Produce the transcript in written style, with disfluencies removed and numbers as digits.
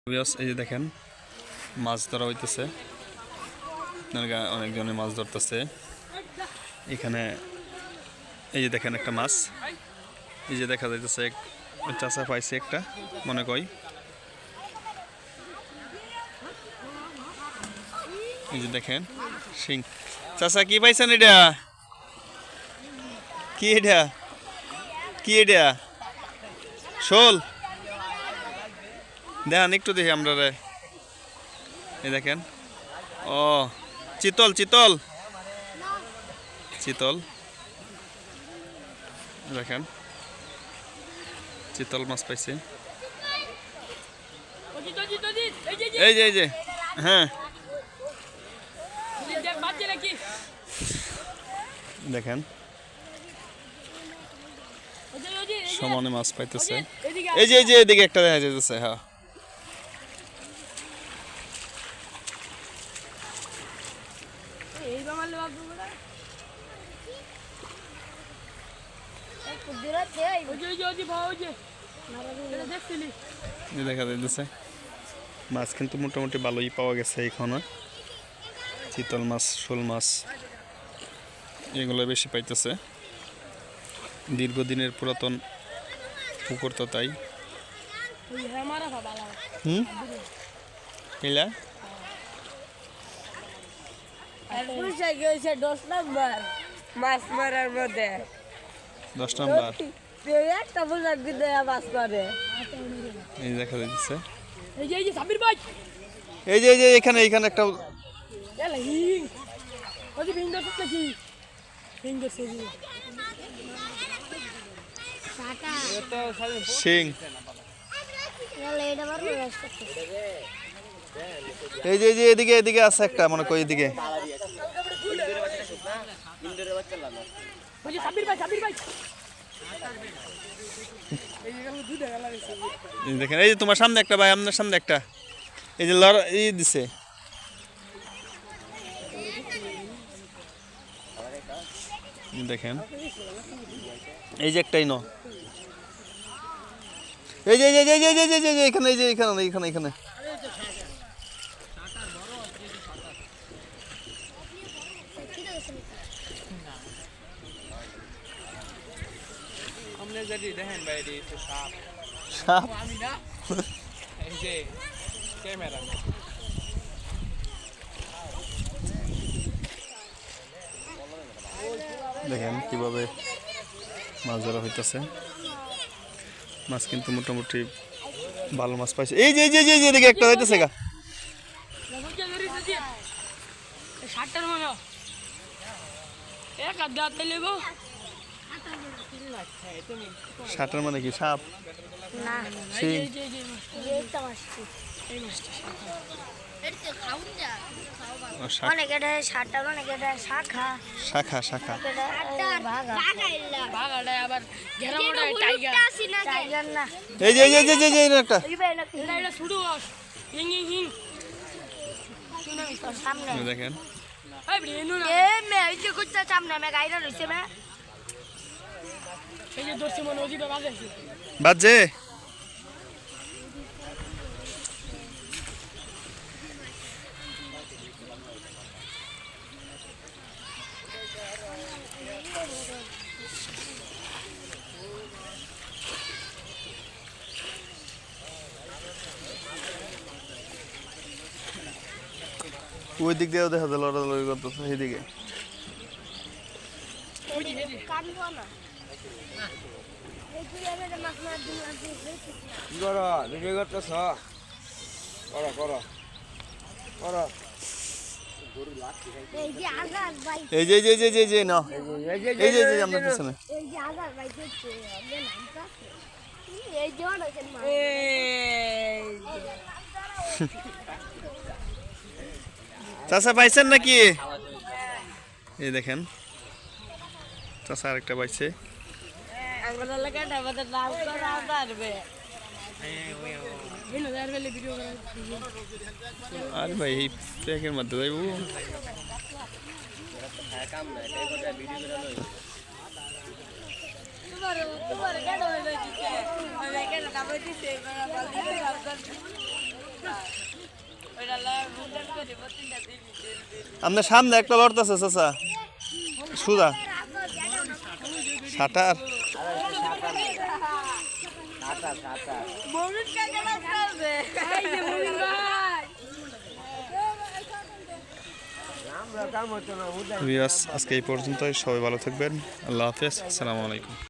এই যে দেখেন মাছ ধরা হইতেছে, অনেকজনে মাছ ধরতেছে এখানে। এই যে দেখেন একটা মাছ, এই যে দেখা যাইতেছে চাষা পাইছে একটা, মনে কই। এই যে দেখেন শিং। চাষা কি পাইছেন? এটা কি? এটা কি? এটা শোল। দেখেন একটু দেখি আমরা রে। এই দেখেন, ও চিতল চিতল চিতল। দেখেন চিতল মাছ পাইছে। এই যে এই যে, হ্যাঁ দেখেন সমানে মাছ পাইতেছে। এই যে এই যে এদিকে একটা দেখা যাইতেছে। হ্যাঁ দেখা যাইতেছে মাছ কিন্তু মোটামুটি ভালোই পাওয়া গেছে এখানে। চিতল মাছ, শোল মাছ এগুলো বেশি পাইতেছে। দীর্ঘদিনের পুরাতন পুকুর তো, তাই। এলা 10 নম্বর মাছ মারার মধ্যে 10 নম্বর। একটা বুঝার দিতে মাছ মারে। এই দেখা যাচ্ছে, এই যে সাবির ভাই, এই যে এই যে এখানে এখানে একটা হিং ওই হিং দছ নাকি হিং দছ শিং। এই যে এদিকে এদিকে আছে একটা, মনে করি এদিকে। দেখেন এই যে তোমার সামনে একটা ভাই, আপনার সামনে একটা, এই যে এই দিছে। দেখেন এই যে একটাই ন, এই যে এখানে, এই যে এখানে এখানে এখানে। দেখেন ভাই, সাপ সাপ এই যে ক্যামেরা। দেখেন কিভাবে মাছ ধরা হইতেছে। মাছ কিন্তু মোটামুটি ভালো মাছ পাইছে। এই যে এই যে এই যে একটা হইতেছে গা, শাটার মানে কি? সাপ না, শাখা শাখা। এই যে একটা দেখেন বাজে। ওই দিক দিয়েও দেখা যায় লড়ালড়ি করতেছে। সেইদিকে এই যে না, এই যে আপনার পিছনে চাষা পাইছেন নাকি? এই দেখেন চাষা আরেকটা পাইছে। আরে ভাই এই প্যাকের মধ্যে যাইব। আপনার সামনে একটা লড়তেছে চাচা সুদা সাঁতার ভিউয়ার্স আজকে এই পর্যন্তই, সবাই ভালো থাকবেন, আল্লাহ হাফেজ, আসসালামু আলাইকুম।